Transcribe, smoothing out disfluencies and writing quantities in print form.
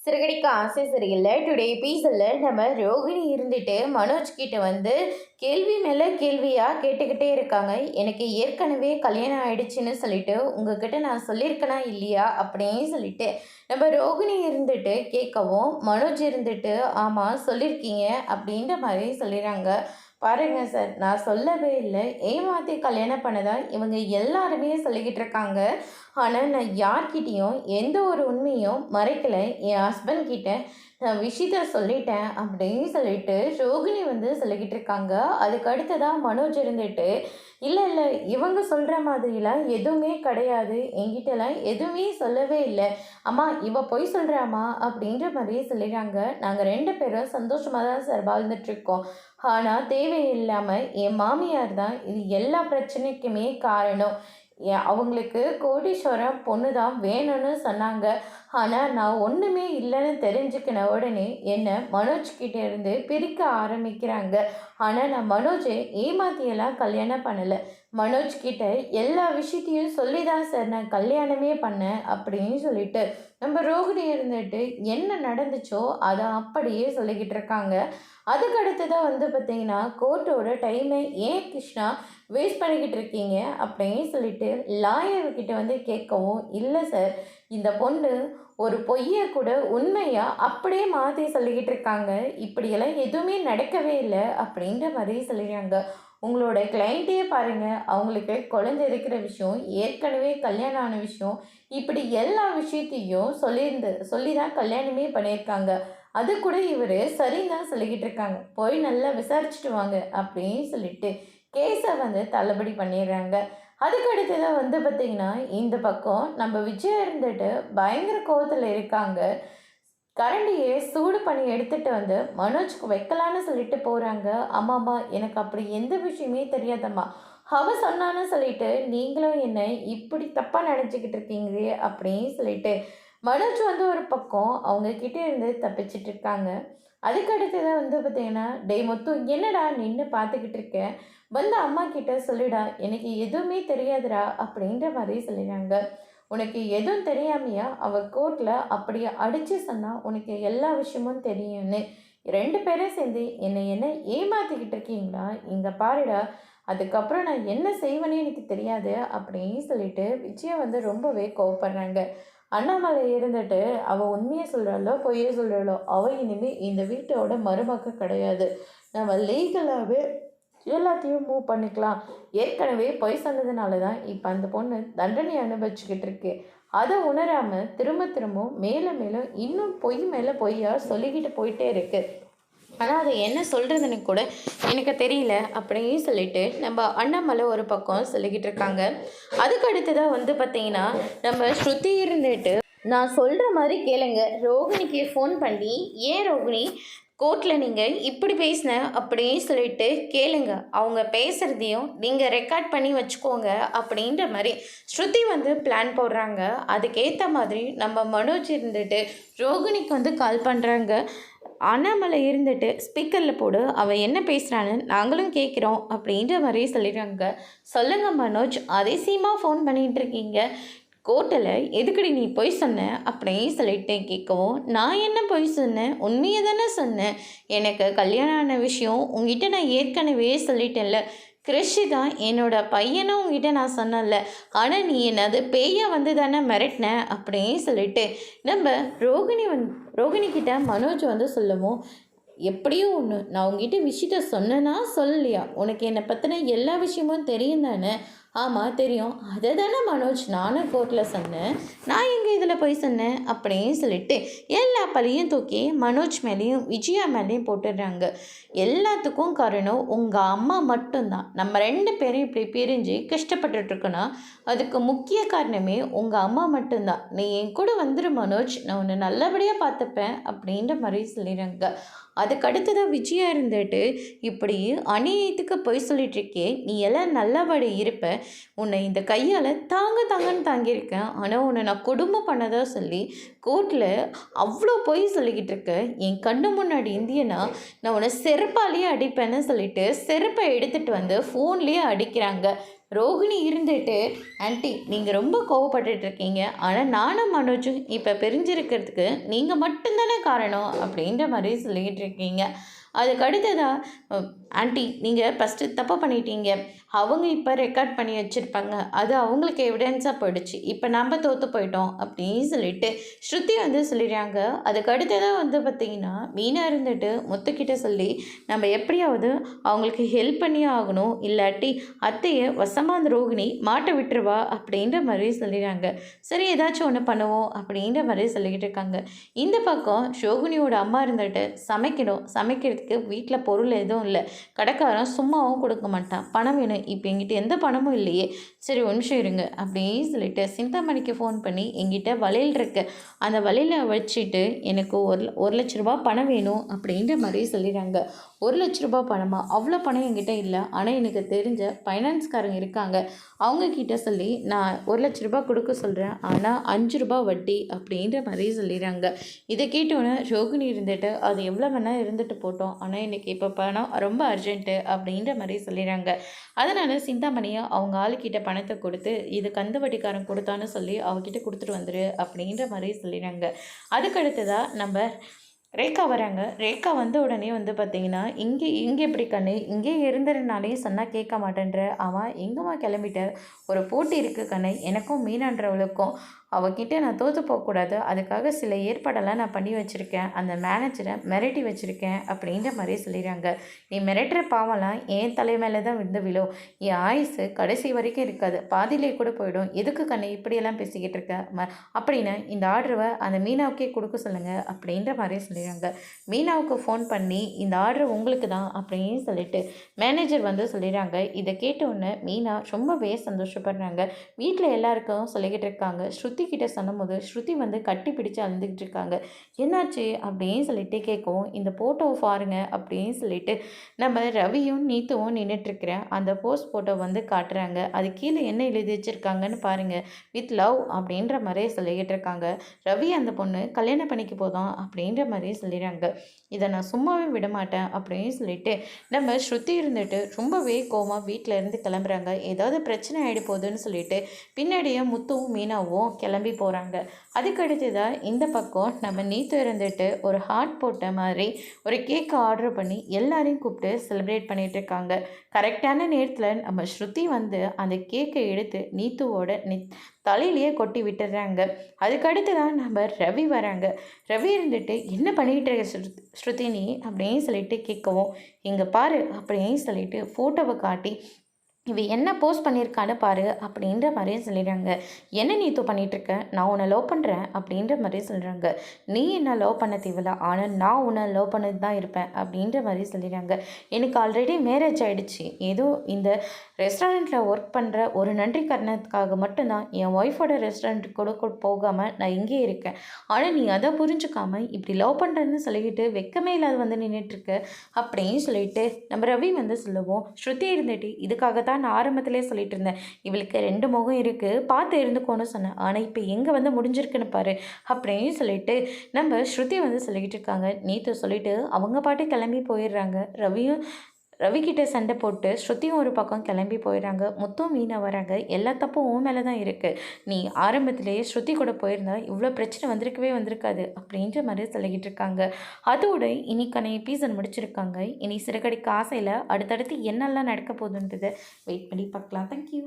சிறகடிக்க ஆசை சரியில்லை. டுடே எபிசோட்ல நம்ம ரோகிணி இருந்துட்டு மனோஜ் கிட்ட வந்து கேள்வி மேலே கேள்வியாக கேட்டுக்கிட்டே இருக்காங்க. எனக்கு ஏற்கனவே கல்யாணம் ஆயிடுச்சுன்னு சொல்லிட்டு உங்ககிட்ட நான் சொல்லியிருக்கேனா இல்லையா அப்படின்னு சொல்லிட்டு நம்ம ரோகிணி இருந்துட்டு கேட்கவும், மனோஜ் இருந்துட்டு ஆமாம் சொல்லியிருக்கீங்க அப்படின்ற மாதிரி சொல்லிடுறாங்க. பாருங்க சார், நான் சொல்லவே இல்லை, ஏமாற்றி கல்யாணம் பண்ணதா இவங்க எல்லாருமே சொல்லிக்கிட்டு இருக்காங்க. ஆனால் நான் யார்கிட்டேயும் எந்த ஒரு உண்மையும் மறைக்கலை. என் ஹஸ்பண்ட் கிட்ட நான் விஷயத்த சொல்லிட்டேன் அப்படின்னு சொல்லிட்டு ரோகிணி வந்து சொல்லிக்கிட்டு இருக்காங்க. அதுக்கு அடுத்ததாக மனோஜ் இருந்துட்டு இல்லை இல்லை, இவங்க சொல்கிற மாதிரிலாம் எதுவுமே கிடையாது, என்கிட்டலாம் எதுவுமே சொல்லவே இல்லை அம்மா, இவ பொய் சொல்கிறாம்மா அப்படின்ற மாதிரியே சொல்லிடுறாங்க. நாங்கள் ரெண்டு பேரும் சந்தோஷமாக தான் சார் வாழ்ந்துட்டுருக்கோம். ஆனால் தேவையில்லாமல் என் மாமியார் தான் இது எல்லா பிரச்சனைக்குமே காரணம். அவங்களுக்கு கோடீஸ்வரம் பொண்ணு தான் வேணும்னு சொன்னாங்க. ஆனால் நான் ஒன்றுமே இல்லைன்னு தெரிஞ்சுக்கின உடனே என்னை மனோஜ் கிட்டே இருந்து பிரிக்க ஆரம்பிக்கிறாங்க. ஆனால் நான் மனோஜை ஏமாத்தியெல்லாம் கல்யாணம் பண்ணலை. மனோஜ் கிட்ட எல்லா விஷயத்தையும் சொல்லி தான் சார் நான் கல்யாணமே பண்ணேன் அப்படின்னு சொல்லிட்டு நம்ம ரோகிணி இருந்துட்டு என்ன நடந்துச்சோ அதை அப்படியே சொல்லிக்கிட்டு இருக்காங்க. அதுக்கு அடுத்ததாக வந்து பார்த்திங்கன்னா கோர்ட்டோட டைமை ஏன் கிருஷ்ணா வேஸ்ட் பண்ணிக்கிட்டு இருக்கீங்க அப்படின்னு சொல்லிட்டு லாயர்கிட்ட வந்து கேட்கவும், இல்லை சார், இந்த பொண்ணு ஒரு பொய்யை கூட உண்மையாக அப்படியே மாற்றி சொல்லிக்கிட்டு இருக்காங்க, இப்படியெல்லாம் எதுவுமே நடக்கவே இல்லை அப்படின்ற மாதிரி சொல்லிடுறாங்க. உங்களோட கிளைண்ட்டே பாருங்கள், அவங்களுக்கு குழந்தை இருக்கிற விஷயம், ஏற்கனவே கல்யாணம் ஆன விஷயம், இப்படி எல்லா விஷயத்தையும் சொல்லி தான் கல்யாணமே பண்ணியிருக்காங்க. அது கூட இவர் சரின்னு தான் சொல்லிக்கிட்டு இருக்காங்க. போய் நல்லா விசாரிச்சுட்டு வாங்க அப்படின்னு சொல்லிட்டு கேஸை வந்து தள்ளுபடி பண்ணிடுறாங்க. அதுக்கு அடுத்ததாக வந்து பார்த்திங்கன்னா இந்த பக்கம் நம்ம விஜய் இருந்துட்டு பயங்கர கோவத்தில் இருக்காங்க. கரண்டியை சூடு பண்ணி எடுத்துகிட்டு வந்து மனோஜ்க்கு வைக்கலான்னு சொல்லிட்டு போகிறாங்க. அம்மாம்மா, எனக்கு அப்படி எந்த விஷயமே தெரியாதம்மா, அவ சொன்னான்னு சொல்லிட்டு நீங்களும் என்ன இப்படி தப்பாக நினச்சிக்கிட்டு இருக்கீங்களே அப்படின்னு சொல்லிட்டு மனோஜ் வந்து ஒரு பக்கம் அவங்க கிட்டே இருந்து தப்பிச்சிட்டு இருக்காங்க. அதுக்கு அடுத்ததான் வந்து பார்த்தீங்கன்னா, டே முத்து, என்னடா நின்று பார்த்துக்கிட்டு இருக்கேன், வந்து அம்மா கிட்ட சொல்லிடா, எனக்கு எதுவுமே தெரியாதுடா அப்படின்ற மாதிரி சொல்லிடுறாங்க. உனக்கு எதுவும் தெரியாமையா அவள் கோர்ட்டில் அப்படியே அடித்து சொன்னால் உனக்கு எல்லா விஷயமும் தெரியும்னு ரெண்டு பேரும் சேர்ந்து என்ன ஏமாற்றிக்கிட்டு இருக்கீங்களா, இங்கே பாருடா, அதுக்கப்புறம் நான் என்ன செய்வேனே எனக்கு தெரியாது அப்படின்னு சொல்லிட்டு விஜயா வந்து ரொம்பவே கோவப்படுறாங்க. அண்ணாமலை இருந்துட்டு அவள் உண்மையை சொல்கிறாளோ பொய்யே சொல்கிறாளோ, அவள் இனிமேல் இந்த வீட்டோட மருமக கிடையாது, நம்ம லீகலாகவே எல்லாத்தையும் மூவ் பண்ணிக்கலாம். ஏற்கனவே பொய் சொன்னதுனால தான் இப்போ அந்த பொண்ணு தண்டனை அனுபவிச்சுக்கிட்டு இருக்கு. அதை உணராமல் திரும்பவும் மேலும் மேலும் இன்னும் பொய் மேலே பொய்யா சொல்லிக்கிட்டு போயிட்டே இருக்கு. ஆனால் அது என்ன சொல்கிறதுன்னு கூட எனக்கு தெரியல அப்படின்னு சொல்லிட்டு நம்ம அண்ணாமலை ஒரு பக்கம் சொல்லிக்கிட்டு இருக்காங்க. அதுக்கு அடுத்ததாக வந்து பார்த்திங்கன்னா நம்ம ஸ்ருதி இருந்துட்டு நான் சொல்கிற மாதிரி கேளுங்க, ரோகிணிக்கு ஃபோன் பண்ணி, ஏன் ரோகிணி கோர்ட்டில் நீங்கள் இப்படி பேசின அப்படின்னு சொல்லிட்டு கேளுங்க, அவங்க பேசுகிறதையும் நீங்கள் ரெக்கார்ட் பண்ணி வச்சுக்கோங்க அப்படின்ற மாதிரி ஸ்ருதி வந்து பிளான் போடுறாங்க. அதுக்கேற்ற மாதிரி நம்ம மனோஜ் இருந்துட்டு ரோகிணிக்கு வந்து கால் பண்ணுறாங்க. அண்ணாமலை இருந்துட்டு ஸ்பீக்கரில் போடு, அவள் என்ன பேசுகிறான்னு நாங்களும் கேட்குறோம் அப்படின்ற மாதிரி சொல்லிடுறாங்க. சொல்லுங்கள் மனோஜ், அதிசயமாக ஃபோன் பண்ணிகிட்டு இருக்கீங்க, கோர்ட்டில் எதுக்கடி நீ பொய் சொன்ன அப்படின்னு சொல்லிட்டு கேட்கவும், நான் என்ன பொய் சொன்னேன், உண்மையை தானே சொன்னேன், எனக்கு கல்யாணம் ஆன விஷயம் உங்ககிட்ட நான் ஏற்கனவே சொல்லிட்டேன்ல, கிறிஷி தான் என்னோட பையனும் உங்ககிட்ட நான் சொன்னல, ஆனால் நீ என்னது பேயா வந்து தானே மிரட்டின அப்படின்னு சொல்லிட்டு நம்ம ரோகிணிக்கிட்ட மனோஜ் வந்து சொல்லவும், எப்படியும் ஒன்று, நான் உங்ககிட்ட விஷயத்த சொன்னேன்னா சொல்லலையா, உனக்கு என்னை பற்றின எல்லா விஷயமும் தெரியும் தானே, ஆமாம் தெரியும், அதை தானே மனோஜ் நானும் கோர்ட்டில் சொன்னேன், நான் எங்கே இதில் போய் சொன்னேன் அப்படின்னு சொல்லிட்டு எல்லா பழியும் தூக்கி மனோஜ் மேலேயும் விஜயா மேலேயும் போட்டுடுறாங்க. எல்லாத்துக்கும் காரணம் உங்கள் அம்மா மட்டும்தான். நம்ம ரெண்டு பேரும் இப்படி பிரிஞ்சு கஷ்டப்பட்டுட்ருக்கோன்னா அதுக்கு முக்கிய காரணமே உங்கள் அம்மா மட்டும்தான். நீ என் கூட வந்துடு மனோஜ், நான் உன்னை நல்லபடியாக பார்த்துப்பேன் அப்படின்ற மாதிரி சொல்லிடுறாங்க. அதுக்கு அடுத்ததாக விஜயா இருந்துட்டு இப்படி அநியாயத்துக்கு பொய் சொல்லிகிட்ருக்கே, நீ எல்லாம் நல்லபடி இருப்ப, உன்னை இந்த கையால் தாங்க தாங்கன்னு தாங்கியிருக்கேன். ஆனால் உன்னை நான் கொடுமை பண்ணதா சொல்லி கோர்ட்டில் அவ்வளோ பொய் சொல்லிக்கிட்டு இருக்க. என் கண்ணு முன்னாடி இந்தியனா நான் உன்னை செருப்பாலேயே அடிப்பேன்னு சொல்லிட்டு செருப்பை எடுத்துகிட்டு வந்து ஃபோன்லேயே அடிக்கிறாங்க. ரோகிணி இருந்துட்டு, ஆன்ட்டி நீங்கள் ரொம்ப கோவப்பட்டுட்டு இருக்கீங்க. ஆனால் நானும் மனோஜும் இப்போ பிரிஞ்சிருக்கிறதுக்கு நீங்கள் மட்டும்தானே காரணம் அப்படின்ற மாதிரி சொல்லிக்கிட்டு இருக்கீங்க. அதுக்கு அடுத்ததாக ஆன்ட்டி நீங்கள் ஃபஸ்ட்டு தப்பு பண்ணிட்டீங்க. அவங்க இப்போ ரெக்கார்ட் பண்ணி வச்சுருப்பாங்க. அது அவங்களுக்கு எவிடன்ஸாக போயிடுச்சு. இப்போ நம்ம தோற்று போயிட்டோம் அப்படின்னு சொல்லிட்டு ஸ்ருதி வந்து சொல்லிடுறாங்க. அதுக்கு அடுத்ததாக வந்து பார்த்திங்கன்னா மீனா இருந்துட்டு முத்துக்கிட்ட சொல்லி நம்ம எப்படியாவது அவங்களுக்கு ஹெல்ப் பண்ணியே ஆகணும், இல்லாட்டி அத்தையை வசமாக அந்த ரோகிணி மாட்ட விட்டுருவா அப்படின்ற மாதிரி சொல்லிடுறாங்க. சரி ஏதாச்சும் ஒன்று பண்ணுவோம் அப்படின்ற மாதிரி சொல்லிக்கிட்டு இருக்காங்க. இந்த பக்கம் ரோகிணியோட அம்மா இருந்துட்டு சமைக்கணும், சமைக்கிறதுக்கு வீட்டில் பொருள் எதுவும் இல்லை, கடைக்காரன் சும்மாவும் கொடுக்க மாட்டான், பணம் வேணும், இப்போ என்கிட்ட எந்த பணமும் இல்லையே, சரி ஒரு நிமிஷம் இருங்க அப்படின்னு சொல்லிட்டு சிந்தாமணிக்கு ஃபோன் பண்ணி என்கிட்ட வளையல் இருக்கு, அந்த வளையலை வச்சுட்டு எனக்கு ஒரு லட்ச ரூபா பணம் வேணும் அப்படின்ற மாதிரி சொல்லிடுறாங்க. 1,00,000 ரூபா பணமா? அவ்வளோ பணம் என்கிட்ட இல்லை, ஆனால் எனக்கு தெரிஞ்ச ஃபைனான்ஸ்காரங்க இருக்காங்க, அவங்கக்கிட்ட சொல்லி நான் 1,00,000 ரூபா கொடுக்க சொல்கிறேன், ஆனால் 5 ரூபா வட்டி அப்படின்ற மாதிரி சொல்லிடுறாங்க. இதை கேட்டோன்னே ரோகிணி இருந்துட்டு அது எவ்வளோ வேணால் இருந்துட்டு போட்டோம், ஆனால் எனக்கு இப்போ பணம் ரொம்ப அர்ஜென்ட்டு அப்படின்ற மாதிரி சொல்லிடுறாங்க. அதனால் சிந்தாமணியை அவங்க ஆளுக்கிட்ட பணத்தை கொடுத்து இது கந்து வட்டிக்காரன் கொடுத்தான்னு சொல்லி அவகிட்ட கொடுத்துட்டு வந்துரு அப்படின்ற மாதிரி சொல்லிடுறாங்க. அதுக்கடுத்ததாக நம்ம ரேகா வராங்க. ரேகா வந்த உடனே வந்து பார்த்திங்கன்னா, இங்கே எப்படி கண்ணு இங்கே இருந்துறனாலே சொன்னால் கேட்க மாட்டேன்ற, அவன் எங்கேம்மா கிளம்பிட்ட, ஒரு போட்டி இருக்குது கண்ணு, எனக்கும் மீனான்றவளுக்கும், அவகிட்ட நான் தோற்று போகக்கூடாது, அதுக்காக சில ஏற்பாடெல்லாம் நான் பண்ணி வச்சுருக்கேன், அந்த மேனேஜரை மிரட்டி வச்சுருக்கேன் அப்படின்ற மாதிரி சொல்லிடுறாங்க. நீ மிரட்டுற பாவம்லாம் என் தலை மேலே தான் வந்து விழும், என் ஆயுசு கடைசி வரைக்கும் இருக்காது, பாதியிலே கூட போயிடும், எதுக்கு கண்ணு இப்படியெல்லாம் பேசிக்கிட்டு இருக்க அப்படின்னு இந்த ஆர்டரை அந்த மீனாவுக்கே கொடுக்க சொல்லுங்கள் அப்படின்ற மாதிரி சொல்லிடுறாங்க. மீனாவுக்கு ஃபோன் பண்ணி இந்த ஆர்டர் உங்களுக்கு தான் அப்படின்னு சொல்லிட்டு மேனேஜர் வந்து சொல்லிடுறாங்க. இதை கேட்டவுடனே மீனா ரொம்பவே சந்தோஷப்படுறாங்க. வீட்டில் எல்லாருக்கும் சொல்லிக்கிட்டு இருக்காங்க. ஸ்ருதி கிட்ட சொன்னபோது ஸ்ருதி வந்து கட்டி பிடிச்சு அழுந்துக்கிட்டு இருக்காங்க. என்னாச்சு அப்படின்னு சொல்லிட்டு கேட்கவும், இந்த ஃபோட்டோவை பாருங்க அப்படின்னு சொல்லிட்டு நம்ம ரவியும் நீத்துவும் நின்றுட்டுருக்கிறேன் அந்த போஸ்ட் ஃபோட்டோ வந்து காட்டுறாங்க. அது கீழே என்ன எழுதி வச்சுருக்காங்கன்னு பாருங்கள், வித் லவ் அப்படின்ற மாதிரியே சொல்லிக்கிட்டு இருக்காங்க. ரவி அந்த பொண்ணு கல்யாணம் பண்ணிக்க போதும் அப்படின்ற மாதிரியே சொல்லிடுறாங்க. இதை நான் சும்மாவே விட மாட்டேன் அப்படின்னு சொல்லிட்டு நம்ம ஸ்ருதி இருந்துட்டு ரொம்பவே கோவமாக வீட்டில் இருந்து கிளம்புறாங்க. ஏதாவது பிரச்சனை ஆகிட போகுதுன்னு சொல்லிட்டு பின்னாடியே முத்துவும் மீனாவும் கிளம்பி போகிறாங்க. அதுக்கடுத்து தான் இந்த பக்கம் நம்ம நீத்து இருந்துட்டு ஒரு ஹார்ட் போட்ட மாதிரி ஒரு கேக்கை ஆர்டர் பண்ணி எல்லாரையும் கூப்பிட்டு செலிப்ரேட் பண்ணிகிட்டு இருக்காங்க. கரெக்டான நேரத்தில் நம்ம ஸ்ருதி வந்து அந்த கேக்கை எடுத்து நீத்துவோட தலையிலேயே கொட்டி விட்டுறாங்க. அதுக்கடுத்து தான் நம்ம ரவி வராங்க. ரவி இருந்துட்டு என்ன பண்ணிக்கிட்டு இருக்க ஸ்ருதினி அப்படின்னு சொல்லிட்டு கேட்கவும், இங்கே பாரு அப்படின்னு சொல்லிட்டு ஃபோட்டோவை காட்டி இவ என்ன போஸ்ட் பண்ணியிருக்கான்னு பாரு அப்படின்ற மாதிரியே சொல்லிடுறாங்க. என்ன நீ தூ பண்ணிகிட்ருக்க, நான் உன்னை லவ் பண்ணுறேன் அப்படின்ற மாதிரி சொல்கிறாங்க. நீ என்ன லவ் பண்ண தேவையில்ல, ஆனால் நான் உன்னை லவ் பண்ணது தான் இருப்பேன் அப்படின்ற மாதிரி சொல்லிடுறாங்க. எனக்கு ஆல்ரெடி மேரேஜ் ஆகிடுச்சு, ஏதோ இந்த ரெஸ்டாரண்ட்டில் ஒர்க் பண்ணுற ஒரு நன்றி காரணத்துக்காக மட்டும்தான் என் ஒய்ஃபோட ரெஸ்டாரண்ட்டுக்கு கூட போகாமல் நான் இங்கே இருக்கேன். ஆனால் நீ அதை புரிஞ்சுக்காமல் இப்படி லவ் பண்ணுறேன்னு சொல்லிக்கிட்டு வெக்கமே இல்லாத வந்து நின்றுட்டுருக்க அப்படின்னு சொல்லிட்டு நம்ம ரவி வந்து சொல்லுவோம். ஸ்ருதி இருந்துட்டு இதுக்காக தான் நான் ஆரம்பத்திலே சொல்லிட்டு இருந்தேன், இவளுக்கு 2 முகம் இருக்குது, பார்த்து இருந்துக்கோன்னு சொன்னேன், ஆனால் இப்போ எங்கே வந்து முடிஞ்சிருக்குன்னு பாரு அப்படின்னு சொல்லிட்டு நம்ம ஸ்ருதி வந்து சொல்லிக்கிட்டு இருக்காங்க. நீத்து சொல்லிட்டு அவங்க பாட்டு கிளம்பி போயிடுறாங்க. ரவிக்கிட்ட சண்டை போட்டு ஸ்ருதியும் ஒரு பக்கம் கிளம்பி போயிடுறாங்க. முத்தும் மீனா வராங்க. எல்லா தப்பும் உன் மேலே தான் இருக்குது, நீ ஆரம்பத்திலேயே ஸ்ருதி கூட போயிருந்தா இவ்வளோ பிரச்சனை வந்திருக்காது அப்படின்ற மாதிரி சொல்லிக்கிட்டு இருக்காங்க. அதோட இன்னைக்கான எபிசோட் முடிச்சிருக்காங்க. இனி சிறகடிக்க ஆசையில் அடுத்தடுத்து என்னெல்லாம் நடக்க போகுதுன்றதை வெயிட் பண்ணி பார்க்கலாம். தேங்க்யூ.